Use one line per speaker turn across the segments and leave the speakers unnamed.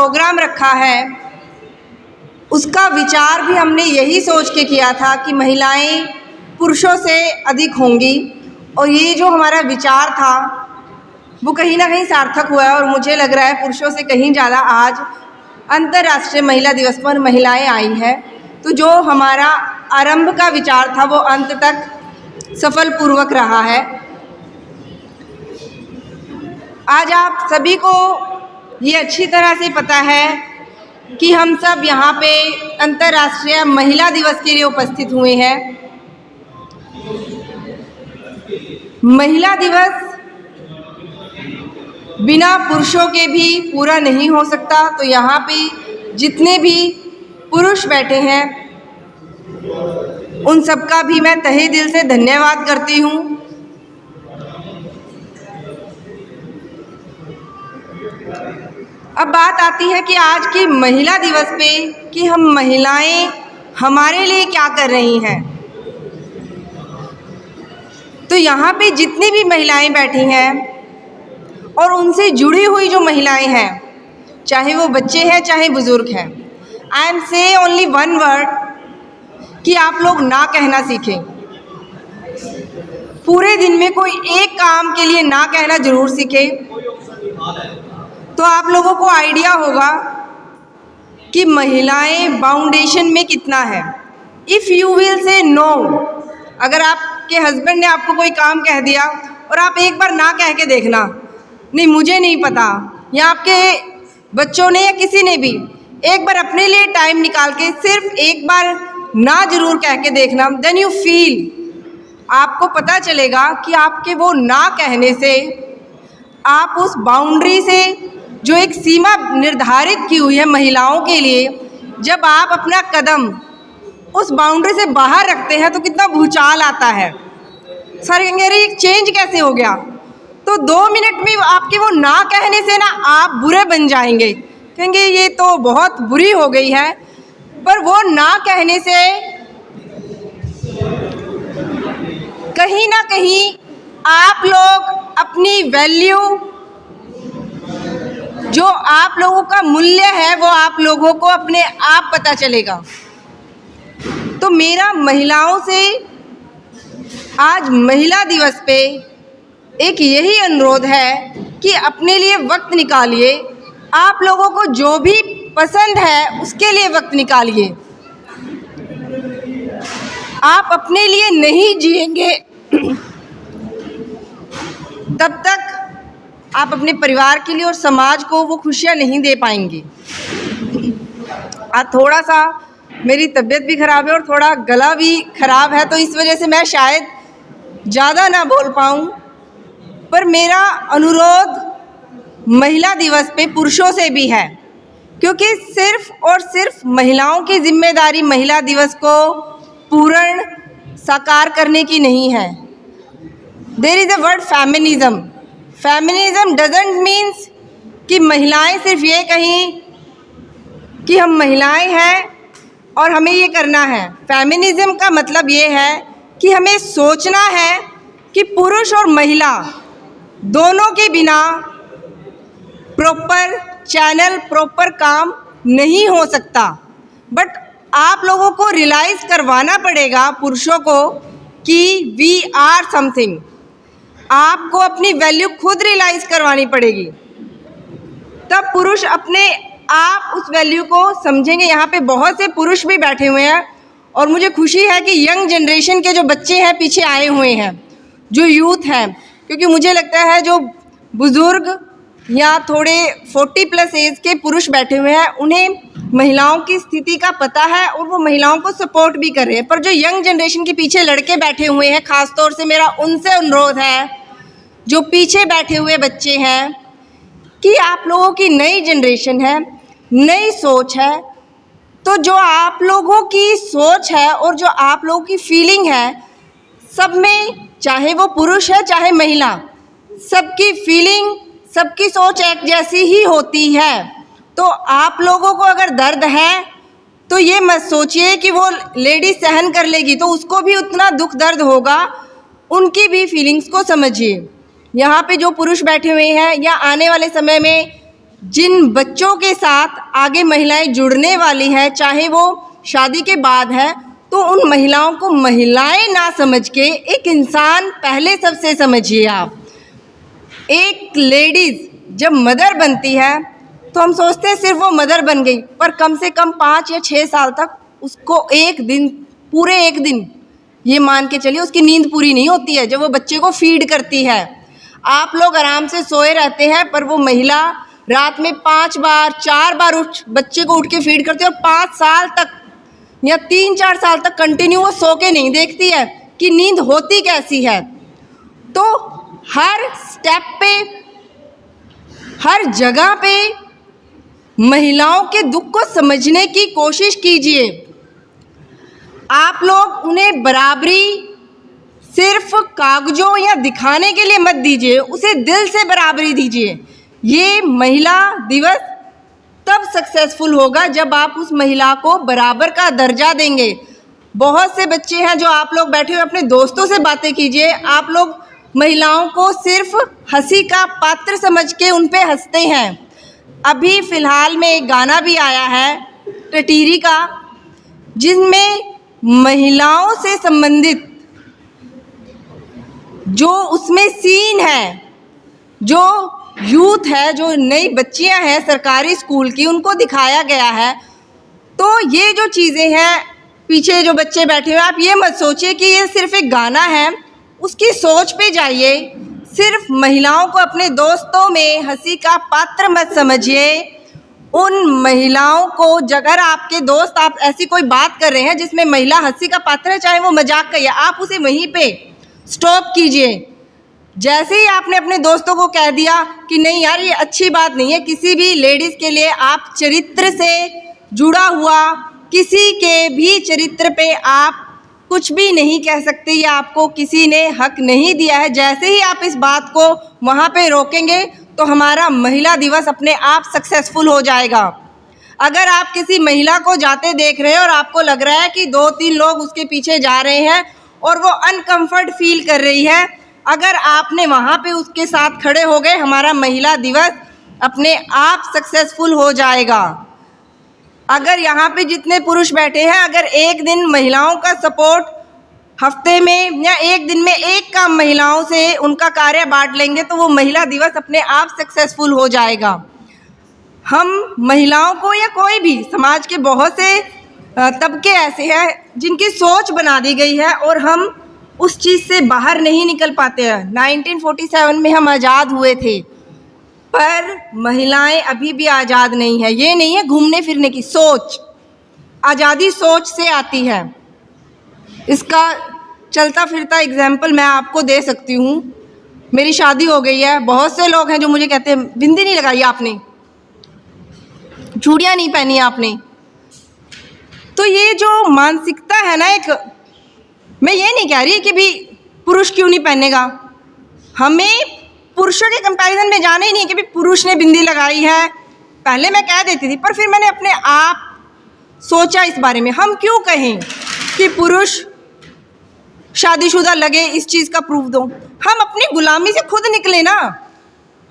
Programme रखा है उसका विचार भी हमने यही सोच के किया था कि महिलाएं पुरुषों से अधिक होंगी, और ये जो हमारा विचार था वो कहीं ना कहीं सार्थक हुआ है। और मुझे लग रहा है पुरुषों से कहीं ज़्यादा आज अंतर्राष्ट्रीय महिला दिवस पर महिलाएं आई हैं। तो जो हमारा आरंभ का विचार था वो अंत तक सफलपूर्वक रहा है। आज आप सभी को ये अच्छी तरह से पता है कि हम सब यहाँ पे अंतर्राष्ट्रीय महिला दिवस के लिए उपस्थित हुए हैं। महिला दिवस बिना पुरुषों के भी पूरा नहीं हो सकता। तो यहाँ पे जितने भी पुरुष बैठे हैं उन सबका भी मैं तहे दिल से धन्यवाद करती हूँ। अब बात आती है कि आज की महिला दिवस पे कि हम महिलाएं हमारे लिए क्या कर रही हैं। तो यहाँ पे जितनी भी महिलाएं बैठी हैं और उनसे जुड़ी हुई जो महिलाएं हैं, चाहे वो बच्चे हैं चाहे बुज़ुर्ग हैं, आई एम से ओनली वन वर्ड कि आप लोग ना कहना सीखें। पूरे दिन में कोई एक काम के लिए ना कहना ज़रूर सीखें, तो आप लोगों को आइडिया होगा कि महिलाएं बाउंडेशन में कितना है। If you will say no, अगर आपके हस्बैंड ने आपको कोई काम कह दिया और आप एक बार ना कह के देखना, नहीं मुझे नहीं पता, या आपके बच्चों ने या किसी ने भी एक बार अपने लिए टाइम निकाल के सिर्फ एक बार ना ज़रूर कह के देखना, देन यू फील, आपको पता चलेगा कि आपके वो ना कहने से, आप उस बाउंड्री से जो एक सीमा निर्धारित की हुई है महिलाओं के लिए, जब आप अपना कदम उस बाउंड्री से बाहर रखते हैं तो कितना भूचाल आता है। सर कहेंगे चेंज कैसे हो गया? तो 2 मिनट में आपके वो ना कहने से ना आप बुरे बन जाएंगे, कहेंगे ये तो बहुत बुरी हो गई है। पर वो ना कहने से कहीं ना कहीं आप लोग अपनी वैल्यू, जो आप लोगों का मूल्य है वो आप लोगों को अपने आप पता चलेगा। तो मेरा महिलाओं से आज महिला दिवस पे एक यही अनुरोध है कि अपने लिए वक्त निकालिए। आप लोगों को जो भी पसंद है उसके लिए वक्त निकालिए। आप अपने लिए नहीं जिएंगे तब तक आप अपने परिवार के लिए और समाज को वो खुशियाँ नहीं दे पाएंगे। आज थोड़ा सा मेरी तबीयत भी ख़राब है और थोड़ा गला भी ख़राब है, तो इस वजह से मैं शायद ज़्यादा ना बोल पाऊँ। पर मेरा अनुरोध महिला दिवस पे पुरुषों से भी है, क्योंकि सिर्फ और सिर्फ महिलाओं की जिम्मेदारी महिला दिवस को पूर्ण साकार करने की नहीं है। There is a word feminism. Feminism doesn't means कि महिलाएं सिर्फ ये कहीं कि हम महिलाएं हैं और हमें ये करना है। फेमिनिज़्म का मतलब ये है कि हमें सोचना है कि पुरुष और महिला दोनों के बिना प्रॉपर चैनल, प्रॉपर काम नहीं हो सकता। बट आप लोगों को रियलाइज़ करवाना पड़ेगा पुरुषों को कि वी आर समथिंग। आपको अपनी वैल्यू खुद रियलाइज़ करवानी पड़ेगी, तब पुरुष अपने आप उस वैल्यू को समझेंगे। यहाँ पे बहुत से पुरुष भी बैठे हुए हैं और मुझे खुशी है कि यंग जनरेशन के जो बच्चे हैं पीछे आए हुए हैं, जो यूथ हैं, क्योंकि मुझे लगता है जो बुज़ुर्ग या थोड़े 40+ एज के पुरुष बैठे हुए हैं उन्हें महिलाओं की स्थिति का पता है और वो महिलाओं को सपोर्ट भी कर रहे हैं। पर जो यंग जनरेशन के पीछे लड़के बैठे हुए हैं, ख़ास तौर से मेरा उनसे अनुरोध है, जो पीछे बैठे हुए बच्चे हैं, कि आप लोगों की नई जनरेशन है, नई सोच है। तो जो आप लोगों की सोच है और जो आप लोगों की फीलिंग है, सब में, चाहे वो पुरुष है चाहे महिला, सबकी फीलिंग, सबकी सोच एक जैसी ही होती है। तो आप लोगों को अगर दर्द है तो ये मत सोचिए कि वो लेडी सहन कर लेगी, तो उसको भी उतना दुख दर्द होगा। उनकी भी फीलिंग्स को समझिए। यहाँ पे जो पुरुष बैठे हुए हैं या आने वाले समय में जिन बच्चों के साथ आगे महिलाएं जुड़ने वाली हैं, चाहे वो शादी के बाद है, तो उन महिलाओं को महिलाएं ना समझ के एक इंसान पहले सबसे समझिए आप। एक लेडीज़ जब मदर बनती है तो हम सोचते हैं सिर्फ वो मदर बन गई, पर कम से कम 5 या 6 साल तक उसको पूरे एक दिन ये मान के चलिए उसकी नींद पूरी नहीं होती है जब वो बच्चे को फीड करती है। आप लोग आराम से सोए रहते हैं, पर वो महिला रात में 5 बार 4 बार बच्चे को उठ के फीड करती है, और 5 साल तक या 3-4 साल तक कंटिन्यू वो सो के नहीं देखती है कि नींद होती कैसी है। तो हर स्टेप पे, हर जगह पे महिलाओं के दुख को समझने की कोशिश कीजिए। आप लोग उन्हें बराबरी सिर्फ कागजों या दिखाने के लिए मत दीजिए, उसे दिल से बराबरी दीजिए। ये महिला दिवस तब सक्सेसफुल होगा जब आप उस महिला को बराबर का दर्जा देंगे। बहुत से बच्चे हैं जो आप लोग बैठे हुए अपने दोस्तों से बातें कीजिए, आप लोग महिलाओं को सिर्फ हंसी का पात्र समझ के उन पे हंसते हैं। अभी फ़िलहाल में एक गाना भी आया है टटीरी का, जिसमें महिलाओं से संबंधित जो उसमें सीन है, जो यूथ है, जो नई बच्चियां हैं सरकारी स्कूल की, उनको दिखाया गया है। तो ये जो चीज़ें हैं, पीछे जो बच्चे बैठे हुए, आप ये मत सोचिए कि ये सिर्फ एक गाना है, उसकी सोच पे जाइए। सिर्फ महिलाओं को अपने दोस्तों में हंसी का पात्र मत समझिए। उन महिलाओं को, अगर आपके दोस्त आप ऐसी कोई बात कर रहे हैं जिसमें महिला हंसी का पात्र है, चाहे वो मजाक का, या आप उसे वहीं पे स्टॉप कीजिए। जैसे ही आपने अपने दोस्तों को कह दिया कि नहीं यार ये अच्छी बात नहीं है, किसी भी लेडीज़ के लिए आप चरित्र से जुड़ा हुआ किसी के भी चरित्र पे आप कुछ भी नहीं कह सकते, या आपको किसी ने हक नहीं दिया है। जैसे ही आप इस बात को वहाँ पे रोकेंगे तो हमारा महिला दिवस अपने आप सक्सेसफुल हो जाएगा। अगर आप किसी महिला को जाते देख रहे हैं और आपको लग रहा है कि 2-3 लोग उसके पीछे जा रहे हैं और वो अनकम्फर्ट फील कर रही है, अगर आपने वहाँ पे उसके साथ खड़े हो गए, हमारा महिला दिवस अपने आप सक्सेसफुल हो जाएगा। अगर यहाँ पे जितने पुरुष बैठे हैं, अगर एक दिन महिलाओं का सपोर्ट हफ्ते में या एक दिन में एक काम महिलाओं से उनका कार्य बांट लेंगे तो वो महिला दिवस अपने आप सक्सेसफुल हो जाएगा। हम महिलाओं को, या कोई भी समाज के बहुत से तबके ऐसे हैं जिनकी सोच बना दी गई है और हम उस चीज़ से बाहर नहीं निकल पाते हैं। 1947 में हम आज़ाद हुए थे, पर महिलाएं अभी भी आज़ाद नहीं है। ये नहीं है घूमने फिरने की सोच, आज़ादी सोच से आती है। इसका चलता फिरता एग्जाम्पल मैं आपको दे सकती हूँ। मेरी शादी हो गई है, बहुत से लोग हैं जो मुझे कहते हैं बिंदी नहीं लगाई आपने, चूड़ियाँ नहीं पहनी आपने। तो ये जो मानसिकता है ना, एक, मैं ये नहीं कह रही कि भी पुरुष क्यों नहीं पहनेगा, हमें पुरुषों के कंपैरिजन में जाना ही नहीं है कि भी पुरुष ने बिंदी लगाई है। पहले मैं कह देती थी, पर फिर मैंने अपने आप सोचा इस बारे में, हम क्यों कहें कि पुरुष शादीशुदा लगे, इस चीज़ का प्रूफ दो। हम अपनी गुलामी से खुद निकले ना,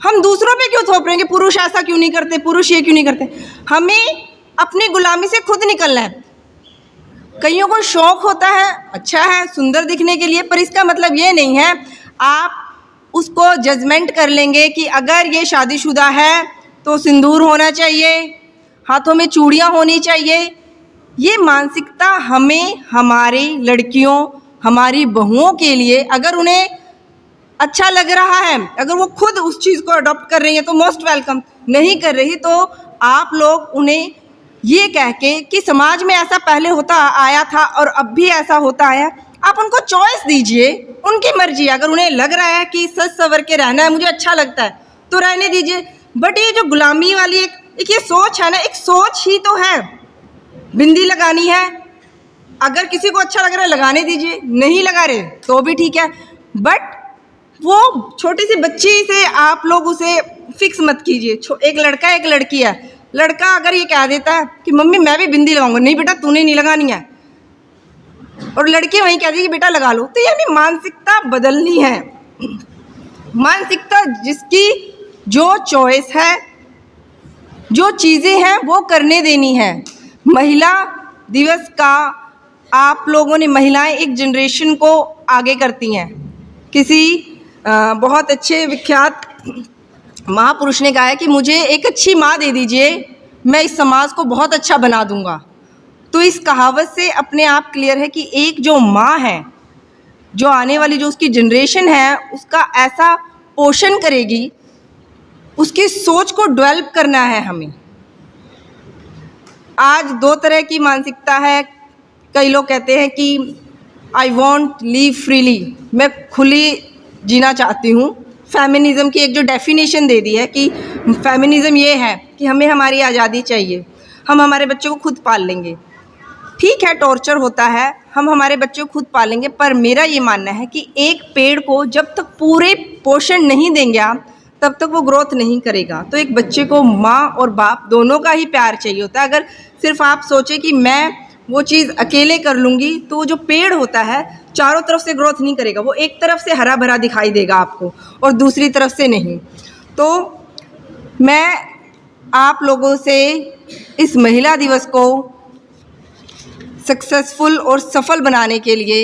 हम दूसरों पे क्यों थोप रहे हैं कि पुरुष ऐसा क्यों नहीं करते, पुरुष ये क्यों नहीं करते। हमें अपनी गुलामी से खुद निकलना है। कईयों को शौक़ होता है, अच्छा है, सुंदर दिखने के लिए, पर इसका मतलब ये नहीं है आप उसको जजमेंट कर लेंगे कि अगर ये शादीशुदा है तो सिंदूर होना चाहिए, हाथों में चूड़ियाँ होनी चाहिए। ये मानसिकता हमें, हमारी लड़कियों, हमारी बहुओं के लिए, अगर उन्हें अच्छा लग रहा है, अगर वो खुद उस चीज़ को अडॉप्ट कर रही हैं तो मोस्ट वेलकम, नहीं कर रही तो आप लोग उन्हें ये कह के कि समाज में ऐसा पहले होता आया था और अब भी ऐसा होता आया, आप उनको चॉइस दीजिए, उनकी मर्जी। अगर उन्हें लग रहा है कि सज सवर के रहना है, मुझे अच्छा लगता है, तो रहने दीजिए। बट ये जो गुलामी वाली एक ये सोच है ना, एक सोच ही तो है। बिंदी लगानी है, अगर किसी को अच्छा लग रहा है लगाने दीजिए, नहीं लगा रहे तो भी ठीक है। बट वो छोटी सी बच्ची से आप लोग उसे फिक्स मत कीजिए। एक लड़का एक लड़की है, लड़का अगर ये कह देता है कि मम्मी मैं भी बिंदी लगाऊंगा, नहीं बेटा तूने नहीं लगानी है, और लड़की वहीं कहती है कि बेटा लगा लो, तो यानी मानसिकता बदलनी है। मानसिकता जिसकी जो चॉइस है जो चीज़ें हैं वो करने देनी है। महिला दिवस का आप लोगों ने, महिलाएं एक जनरेशन को आगे करती हैं। किसी बहुत अच्छे विख्यात महापुरुष ने कहा है कि मुझे एक अच्छी माँ दे दीजिए, मैं इस समाज को बहुत अच्छा बना दूंगा। तो इस कहावत से अपने आप क्लियर है कि एक जो माँ है, जो आने वाली जो उसकी जनरेशन है, उसका ऐसा पोषण करेगी, उसकी सोच को डेवलप करना है हमें। आज दो तरह की मानसिकता है। कई लोग कहते हैं कि आई वॉन्ट लिव फ्रीली, मैं खुली जीना चाहती हूँ। फेमिनिज़म की एक जो डेफिनेशन दे दी है कि फेमिनिज़म ये है कि हमें हमारी आज़ादी चाहिए, हम हमारे बच्चों को खुद पाल लेंगे। ठीक है, टॉर्चर होता है, हम हमारे बच्चों को खुद पालेंगे, पर मेरा ये मानना है कि एक पेड़ को जब तक पूरे पोषण नहीं देंगे आप, तब तक वो ग्रोथ नहीं करेगा। तो एक बच्चे को माँ और बाप दोनों का ही प्यार चाहिए होता है। अगर सिर्फ आप सोचें कि मैं वो चीज़ अकेले कर लूँगी, तो वो जो पेड़ होता है चारों तरफ से ग्रोथ नहीं करेगा। वो एक तरफ से हरा भरा दिखाई देगा आपको और दूसरी तरफ से नहीं। तो मैं आप लोगों से इस महिला दिवस को सक्सेसफुल और सफल बनाने के लिए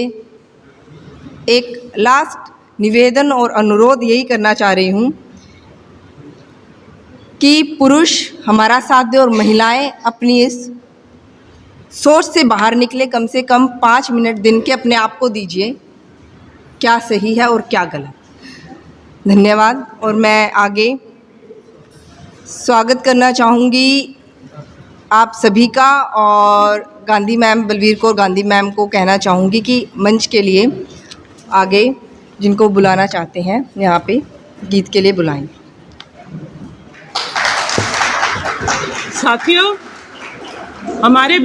एक लास्ट निवेदन और अनुरोध यही करना चाह रही हूँ कि पुरुष हमारा साथ दें और महिलाएं अपनी इस सोच से बाहर निकले। कम से कम 5 मिनट दिन के अपने आप को दीजिए, क्या सही है और क्या गलत। धन्यवाद। और मैं आगे स्वागत करना चाहूँगी आप सभी का, और गांधी मैम, बलवीर कौर गांधी मैम को कहना चाहूँगी कि मंच के लिए आगे जिनको बुलाना चाहते हैं यहाँ पे गीत के लिए बुलाएं।
साथियों, हमारे